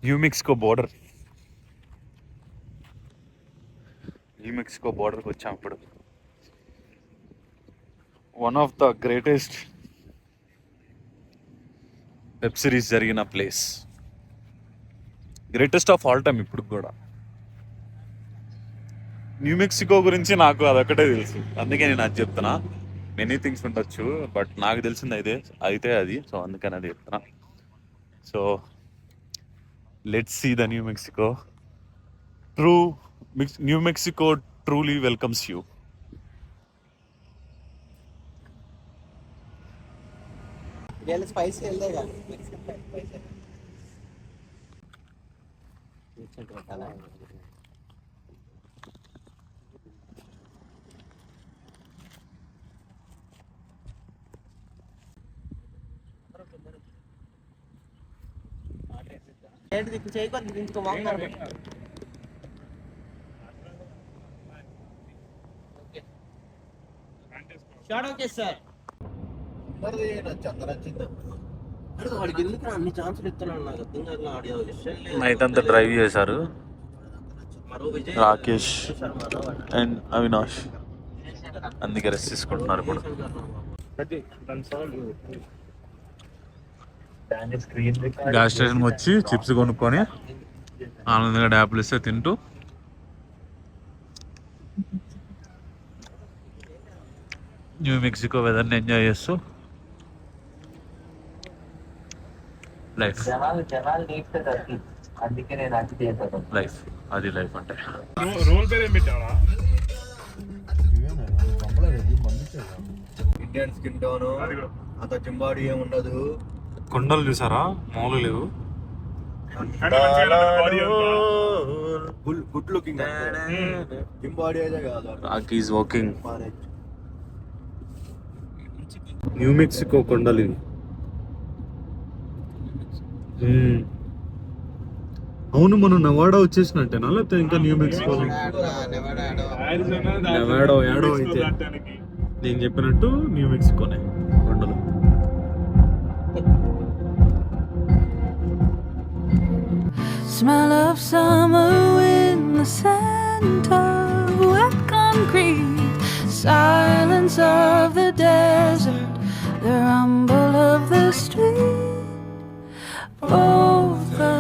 New Mexico బోర్డర్కి వచ్చాం ఇప్పుడు. One of the greatest web series జరిగిన place, greatest of all time ఇప్పుడు కూడా. న్యూ మెక్సికో గురించి నాకు అదొక్కటే తెలుసు, అందుకే నేను అది చెప్తున్నా. మెనీ థింగ్స్ ఉండొచ్చు, బట్ నాకు తెలిసింది అయితే అది. సో అందుకని అది చెప్తున్నా. So let's see the New Mexico. New Mexico truly welcomes you. Real spicy चल जाएगा मैक्सिकन स्पाइसी मिक्स मसाला है रेड दिख चाहिए कौन इनको वांग कर शॉट ओके सर నైట్ అంతా డ్రైవ్ చేశారు రాకేష్ అండ్ అవినాష్, అందుకే రెస్ట్ తీసుకుంటున్నారు ఇప్పుడు. గ్యాస్ స్టేషన్ వచ్చి చిప్స్ కొనుక్కొని ఆనందంగా డ్యాపులు ఇస్తే తింటూ న్యూ మెక్సికో వెదర్ని ఎంజాయ్ చేస్తూ లైఫ్. లైఫ్ అది లైఫ్ అంటే. ఇండియన్ స్కిన్ టోన్ అంత జింబాడీ ఏమి ఉండదు. కొండలు చూసారా, మామూలు లేవు. గుడ్ లుకింగ్ జింబాడీ అయితే కాదు. Rocky is walking. New Mexico కొండలు ఇవి. అవును, మనం నవాడా వచ్చేసినట్టేనా లేకపోతే ఇంకా న్యూ మెక్సికో? నవాడో యాడో అయితే నేను చెప్పినట్టు న్యూ మెక్సికోనే కొండలు. Smell of summer wind, the scent of wet concrete, silence of the desert, the rumble of the street. Oh, the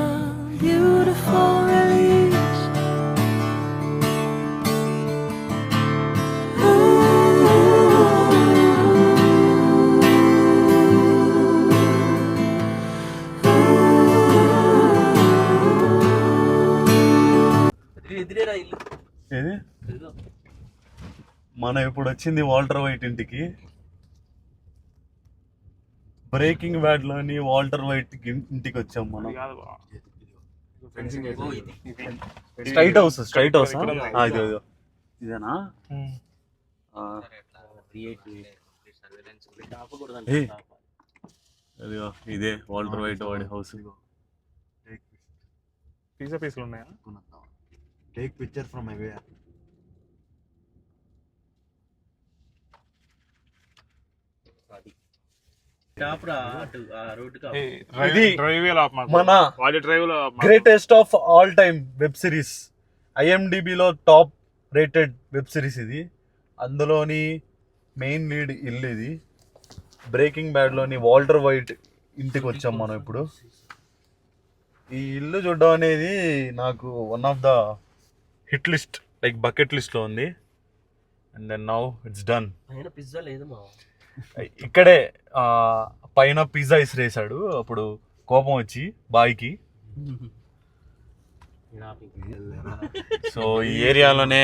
beautiful release. ఏది మనం ఇప్పుడు వచ్చింది వాల్టర్ వైట్ ఇంటికి. బ్రేకింగ్ బ్యాడ్ లోని వాల్టర్ వైట్ ఇంటికి వచ్చాం మనం. స్ట్రైట్ హౌస్ ఇదేనా? ఇదే వాల్టర్ వైట్ వాడి హౌస్. పీసులు ఉన్నాయా? Take picture from my way. మన greatest of all time web series, ఐఎండిబిలో టాప్ రేటెడ్ వెబ్ సిరీస్ ఇది. అందులోని మెయిన్ లీడ్ ఇల్లు ఇది. బ్రేకింగ్ బ్యాడ్ లోని వాల్టర్ వైట్ ఇంటికి వచ్చాం మనం ఇప్పుడు. ఈ ఇల్లు చూడడం అనేది నాకు one of the hit list, like bucket list లో ఉంది. And then now it's done. Pizza లేదు మా ఇక్కడే పైన పిజ్జా ఇసిరేసాడు అప్పుడు కోపం వచ్చి బాయ్కి. సో ఈ ఏరియాలోనే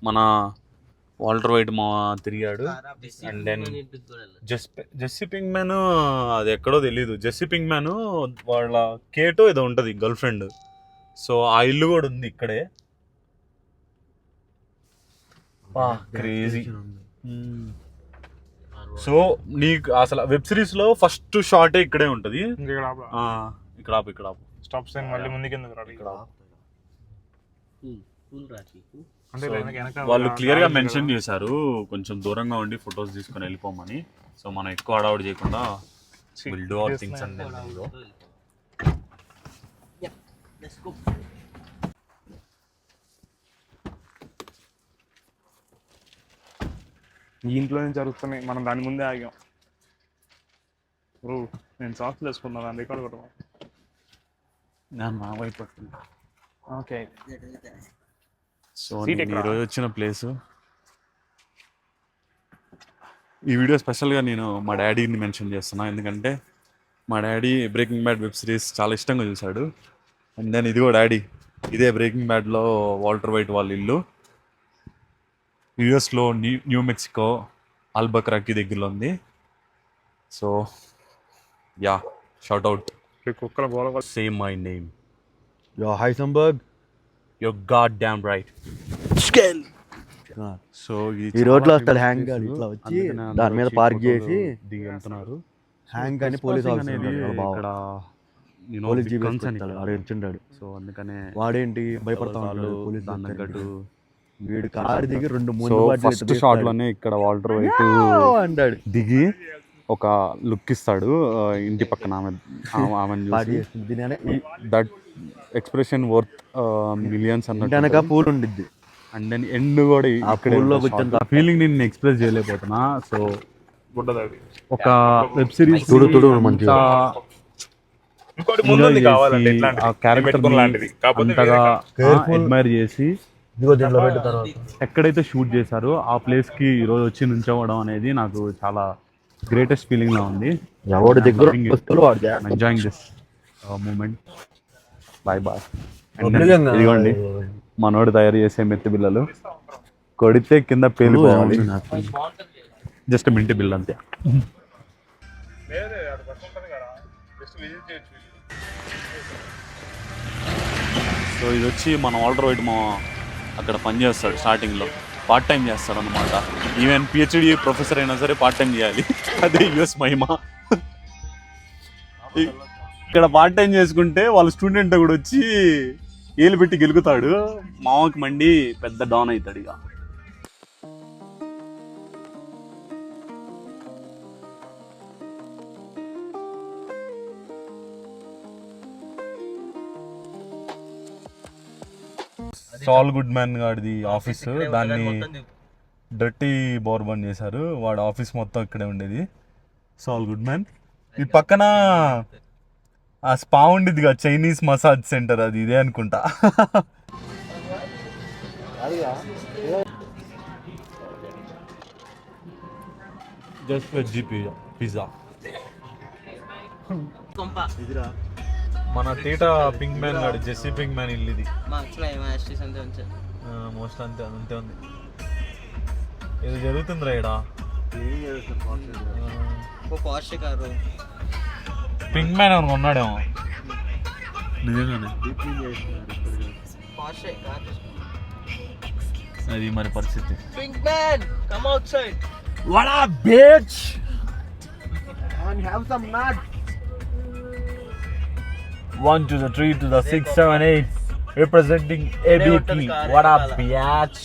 మన వాల్టర్ వైట్ మా తిరిగాడు. అండ్ దెన్ జెస్సీ పింగ్మ్యాన్, అది ఎక్కడో తెలీదు. జెస్సీ పింగ్మ్యాన్ వాళ్ళ కేటో ఏదో ఉంటుంది గర్ల్ ఫ్రెండ్. సో ఆ ఇల్లు కూడా ఉంది ఇక్కడే. క్రేజీ. సో నీకు అసలు వెబ్ సిరీస్ లో ఫస్ట్ షార్టే ఇక్కడే ఉంటది. ఇక్కడ స్టాప్ సైన్ మళ్ళీ ముందుకి వాళ్ళు క్లియర్ గా మెన్షన్ చేశారు కొంచెం దూరంగా ఉండి ఫొటోస్ తీసుకొని వెళ్ళిపోమని. సో మనం ఎక్కువ హడావుడి చేయకుండా will do our things and ఈ ఇంట్లోనే జరుగుతున్నాయి, మనం దాని ముందే ఆగాం. ఓ నేను సాక్స్ వేసుకున్నా, దాని రికార్డ్ కొట్టమా. నేను మా వైపు పట్టుకున్నా. ఓకే సో Seat నేను ఎక్కడ? ఈరోజు వచ్చిన ప్లేసు, ఈ వీడియో స్పెషల్గా నేను మా డాడీని మెన్షన్ చేస్తున్నా, ఎందుకంటే మా daddy breaking bad web series చాలా ఇష్టంగా చూశాడు. అండ్ దెన్ ఇదిగో డాడీ, ఇదే బ్రేకింగ్ బ్యాడ్లో వాల్టర్ వైట్ వాళ్ళ ఇల్లు. యుఎస్లో న్యూ మెక్సికో ఆల్బక్రాకి దగ్గరలో ఉంది. So yeah, shout out. కుక్కల గోల. Say my name. Yo, Heisenberg. You're goddamn right. So ఈ రోడ్లో వస్తాడు హ్యాంగ్ గాడు ఇట్లా వచ్చి దాని మీద పార్క్ చేసి దిగి వెళ్తున్నారు. హ్యాంగ్ అని పోలీస్ ఆఫీసర్ అనేది ఇక్కడ పోలీస్ జీపీఎస్ అడిగించుంటాడు. సో అందుకనే వాడేంటి భయపడతా ఉంటాడు పోలీస్ దాని తగ్గట్టు. వీడు కారు దిగి 2 సో ముందు ఫస్ట్ షాట్ లోనే ఇక్కడ వాల్టర్ వైట్ అంటాడు, దిగి ఒక లుక్ ఇస్తాడు ఇంటి పక్కన ఆమెను చూసి. దట్ ఎక్స్ప్రెషన్ వర్త్ మిలియన్స్ వెనక అన్నట్టు. పూలు ఉండిద్ది. అండ్ దెన్ ఎండ్ కూడా పూల్లో కూర్చొని ఆ ఫీలింగ్ నేను ఎక్స్ప్రెస్ చేయలేకపోతున్నా. సో గుడ్డది ఒక వెబ్ సిరీస్ తుడు మంచిగా ఇంకోటి ముందు ఉంది కావాలంటే ఇట్లాంటి ఆ క్యారెక్టర్ లాంటిది, కాకపోతే అంతగా Careful. అడ్మైర్ చేసి ఇదిగో దీంట్లో పెట్టిన తర్వాత ఎక్కడైతే షూట్ చేశారో ఆ ప్లేస్ కి ఈరోజు వచ్చి నుంచోవడం అనేది నాకు చాలా గ్రేటెస్ట్ ఫీలింగ్ లా ఉంది. ఎవరి దగ్గర వస్తువులు వాడు చేస్తాడు. Enjoying this moment. Bye bye. నిజంగా. ఇదిగోండి మనోడు తయారు చేసే మెత్తి బిల్లలు, కొడితే కింద పేలిపోవాలి. జస్ట్ మింటి బిల్ అంతే. సో ఇది వచ్చి మన వాల్టర్ వైట్ మా అక్కడ పనిచేస్తాడు స్టార్టింగ్లో, పార్ట్ టైం చేస్తాడు అనమాట. ఈవెన్ పిహెచ్డి ప్రొఫెసర్ అయినా సరే పార్ట్ టైం చేయాలి. అదే యుఎస్ మహిమ. ఇక్కడ పార్ట్ టైం చేసుకుంటే వాళ్ళ స్టూడెంట్ కూడా వచ్చి ఏలు పెట్టి గెలుగుతాడు. మామకి మండి పెద్ద డాన్ అవుతాడు ఇక. సాల్ గుడ్ మ్యాన్ గాడిది ఆఫీస్, దాన్ని డర్టీ బోర్బన్ చేశారు. వాడు ఆఫీస్ మొత్తం ఇక్కడే ఉండేది. సాల్ గుడ్ మ్యాన్. ఈ పక్కన ఆ స్పా ఉండిద్దిగా, చైనీస్ మసాజ్ సెంటర్, అది ఇదే అనుకుంటా. Just veg pizza. మన తీట పింక్ మ్యాన్ గాడు, జెస్సీ పింక్ మ్యాన్ ఇల్లు ఇది. మోస్ట్ అంతే అంతే ఉంది. ఇది జరుగుతుందిరా ఇక్కడ. పింక్ మ్యాన్ ఎవరు కొన్నాడేమో నిజంగానే. అది మరి పరిస్థితి. Pink man, come outside. What up, bitch? And have some nuts. 1 to the 3 to the 6 7 8 representing ABP. What up, bitch?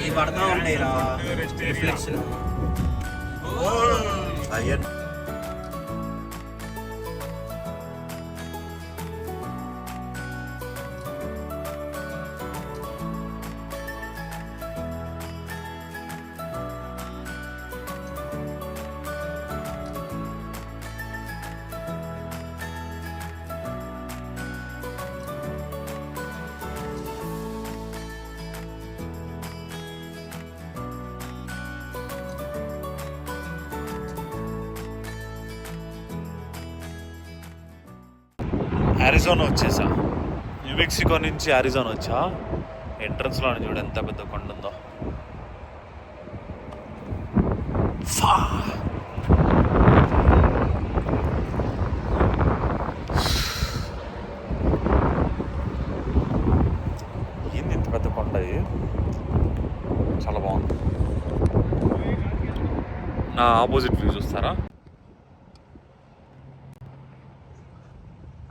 ఈ పడతా ఉంటాయి రా రిఫ్లెక్షన్. అరిజోనా వచ్చేసా. న్యూ మెక్సికో నుంచి అరిజోనా వచ్చా. ఎంట్రన్స్లో చూడు ఎంత పెద్ద కొండ ఉందో. ఏంది ఇంత పెద్ద కొండ ఇది, చాలా బాగుంది. నా ఆపోజిట్ వ్యూ చూస్తారా?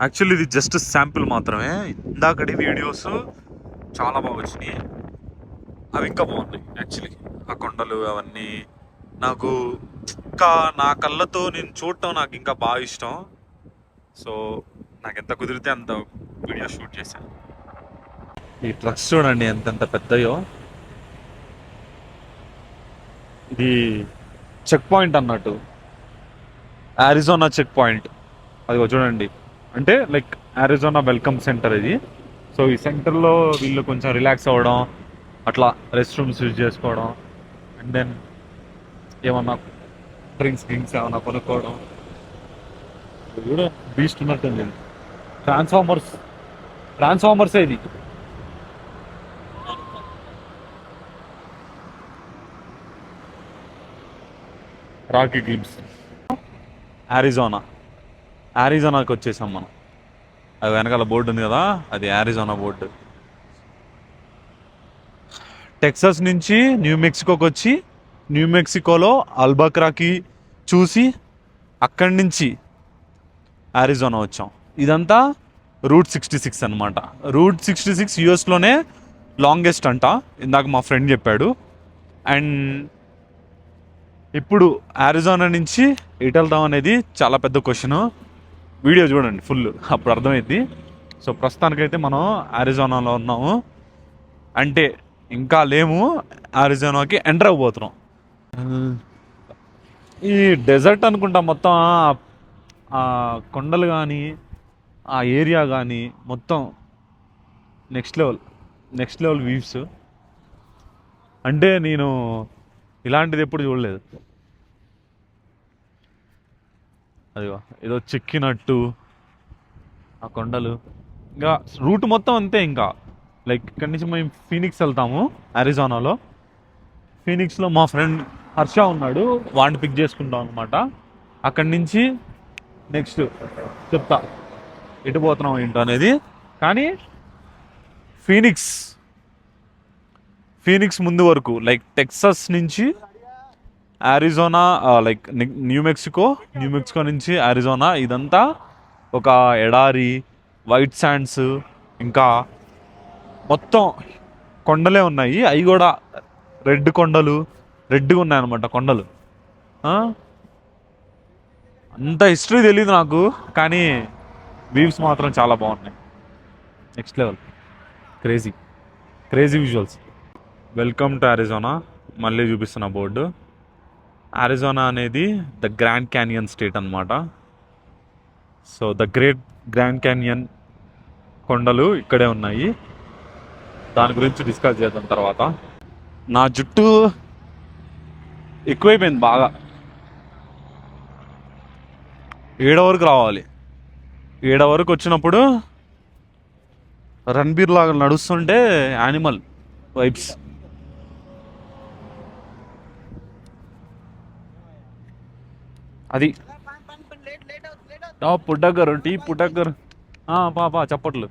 యాక్చువల్లీ ఇది జస్ట్ శాంపిల్ మాత్రమే. ఇందాకటి వీడియోస్ చాలా బాగా వచ్చినాయి, అవి ఇంకా బాగున్నాయి. యాక్చువల్లీ ఆ కొండలు అవన్నీ నాకు ఇంకా నా కళ్ళతో నేను చూడటం నాకు ఇంకా బాగా ఇష్టం. సో నాకు ఎంత కుదిరితే అంత వీడియో షూట్ చేశాను. ఈ ట్రక్స్ చూడండి ఎంతెంత పెద్దయో. ఇది చెక్ పాయింట్ అన్నట్టు, అరిజోనా చెక్ పాయింట్. అది చూడండి, అంటే లైక్ అరిజోనా వెల్కమ్ సెంటర్ ఇది. సో ఈ సెంటర్లో వీళ్ళు కొంచెం రిలాక్స్ అవ్వడం, అట్లా రెస్ట్ రూమ్స్ యూజ్ చేసుకోవడం, అండ్ దెన్ ఏమన్నా డ్రింక్స్ ఏమన్నా కొనుక్కోవడం. ఇది కూడా బీస్ట్ ఉన్నట్టుంది. ట్రాన్స్ఫార్మర్సే ఇది. Rocky glimpse. అరిజోనాకి వచ్చేసాం మనం. అది వెనకాల బోర్డు ఉంది కదా, అది అరిజోనా బోర్డు. టెక్సాస్ నుంచి న్యూ మెక్సికోకి వచ్చి న్యూ మెక్సికోలో అల్బక్రాకి చూసి అక్కడి నుంచి అరిజోనా వచ్చాం. ఇదంతా రూట్ 66 అనమాట. రూట్ 66 యూఎస్లోనే లాంగెస్ట్ అంట, ఇందాక మా ఫ్రెండ్ చెప్పాడు. అండ్ ఇప్పుడు అరిజోనా నుంచి ఎటు వెళ్దాం అనేది చాలా పెద్ద క్వశ్చన్. వీడియో చూడండి ఫుల్, అప్పుడు అర్థమైంది. సో ప్రస్తుతానికైతే మనం అరిజోనాలో ఉన్నాము, అంటే ఇంకా లేము, అరిజోనాకి ఎంటర్ అవ్వబోతున్నాం. ఈ డెజర్ట్ అనుకుంటా మొత్తం, ఆ కొండలు కానీ ఆ ఏరియా కానీ మొత్తం నెక్స్ట్ లెవెల్ వ్యూస్. అంటే నేను ఇలాంటిది ఎప్పుడు చూడలేదు. అదిగో ఏదో చెక్కినట్టు ఆ కొండలు. ఇంకా రూట్ మొత్తం అంతే. ఇంకా లైక్ ఇక్కడి నుంచి మేము ఫీనిక్స్ వెళ్తాము. అరిజోనాలో ఫీనిక్స్లో మా ఫ్రెండ్ హర్ష ఉన్నాడు, వాడిని పిక్ చేసుకుంటాం అనమాట. అక్కడి నుంచి నెక్స్ట్ చెప్తా ఎటు పోతున్నాం ఏంటో అనేది. కానీ ఫీనిక్స్ ముందు వరకు లైక్ టెక్సాస్ నుంచి అరిజోనా, లైక్ న్యూ మెక్సికో నుంచి అరిజోనా, ఇదంతా ఒక ఎడారి, వైట్ శాండ్స్, ఇంకా మొత్తం కొండలే ఉన్నాయి. అవి కూడా రెడ్గా ఉన్నాయన్నమాట కొండలు. అంత హిస్టరీ తెలియదు నాకు, కానీ వ్యూస్ మాత్రం చాలా బాగున్నాయి. Next level, crazy visuals. Welcome to Arizona. మళ్ళీ చూపిస్తున్న బోర్డు. అరిజోనా అనేది ద గ్రాండ్ క్యానియన్ స్టేట్ అన్నమాట. So the great grand canyon కొండలు ఇక్కడే ఉన్నాయి. దాని గురించి డిస్కస్ చేద్దాం తర్వాత. నా జుట్టు ఎక్కువైపోయింది బాగా. 7 వరకు రావాలి. 7 వరకు వచ్చినప్పుడు రణబీర్ లాగా నడుస్తుంటే యానిమల్ వైబ్స్. అది పుట్టగ్గరు టీ పుట్టగ్గరు పాపా చప్పట్లు.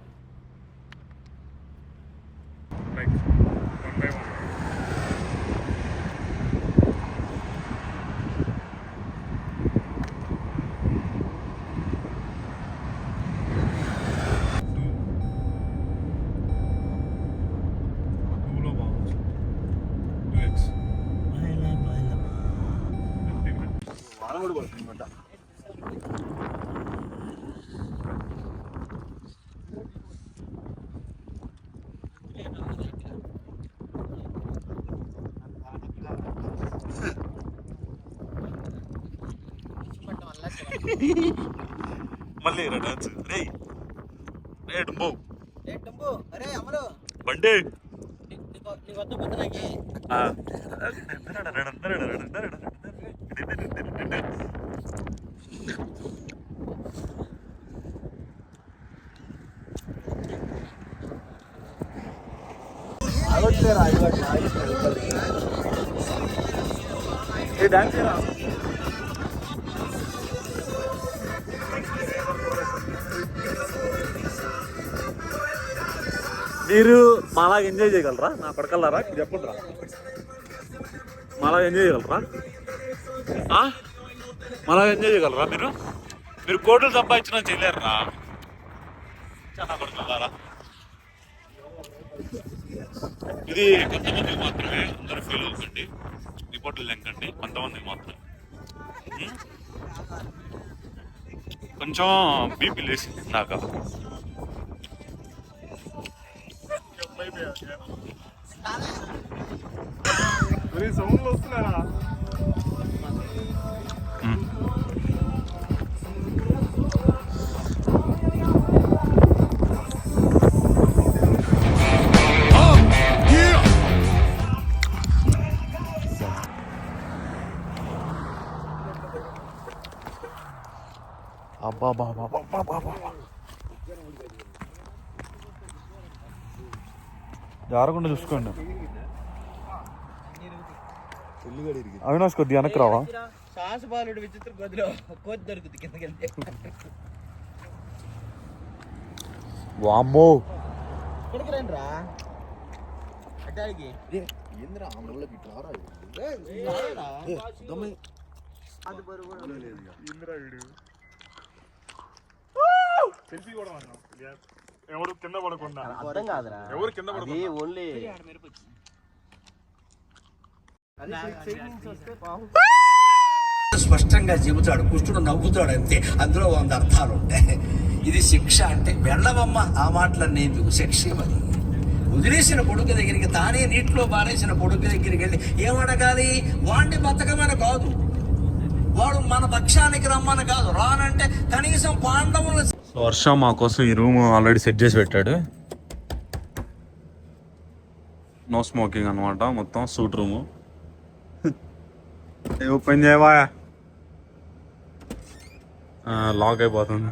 మళ్ళీ డాన్స్ బండి మీరు మాలాగా ఎంజాయ్ చేయగలరా? నా కొడకల్లారా చెప్పండి రా, మాలాగా ఎంజాయ్ చేయగలరా? మాలాగా ఎంజాయ్ చేయగలరా మీరు? మీరు కోట్లు సంపాదించినా చేయలేరురా చాలా కొడకల్లారా. ఇది కొంతమందికి మాత్రమే, అందరూ ఫీల్ అవుతుంది. రిపోర్ట్లు లెంకండి, కొంతమందికి మాత్రమే. కొంచెం బీపీ లేసింది నాకు. సౌండ్లు వస్తున్నారా? అబ్బా జారకుండా చూసుకోండి. అవినాష్ కొద్ది వెనక్కి రావా? శ్వాసబాలుడు విచిత్ర గదిలో కోతి దొరుకుతుంది కిందకెళ్తే. వామ్మో కొడుకురండి రా అడ్డానికి. ఎవరు కింద పడకుండా, అర్థం కాదురా, ఎవరు కింద పడకుండా ఓన్లీ స్పష్టంగా చెబుతాడు, కృష్ణుడు నవ్వుతాడు అంతే. అందులో 100 అర్థాలు ఉంటాయి. ఇది శిక్ష అంటే వెళ్ళవమ్మ, ఆ మాటలన్నీ ఎందుకు, శిక్ష ఇవ్వదు. వదిలేసిన కొడుకు దగ్గరికి, తానే నీటిలో బారేసిన కొడుకు దగ్గరికి వెళ్ళి ఏమడగాలి? వాడిని బతకమని కాదు, వాడు మన పక్షానికి రమ్మని కాదు, రానంటే కనీసం పాండవులు. వర్ష మా కోసం ఈ రూమ్ ఆల్రెడీ సెట్ చేసి పెట్టాడు. నో స్మోకింగ్ అనమాట, మొత్తం సూట్ రూము. ఓపెన్ చేయవా? లాక్ అయిపోతుంది.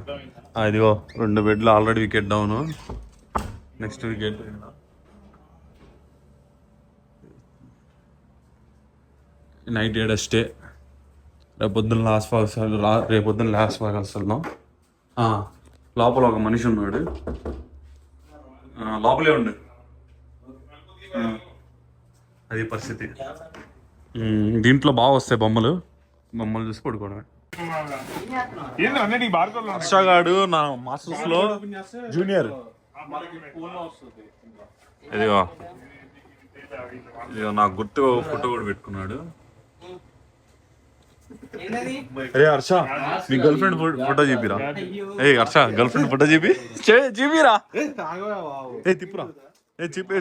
ఇదిగో 2 బెడ్లు already wicket down. Next wicket night ఏడ స్టే. రేపొద్దున లాస్ట్ ఫాల్స్ వెళ్దాం. లోపల ఒక మనిషి ఉన్నాడు, లోపలే ఉండు. అది పరిస్థితి. దీంట్లో బాగా వస్తాయి బొమ్మలు చూసి పడుకోవడమే. హర్షగాడు నా మాస్టర్స్ లో జూనియర్. ఇదిగో నాకు గుర్తు ఫోటో కూడా పెట్టుకున్నాడు. అరే హర్ష, మీ గర్ల్ ఫ్రెండ్ ఫోటో చూపిరా. హర్ష గర్ల్ ఫ్రెండ్ ఫోటో చూపిరా. తిప్పురా. చూపి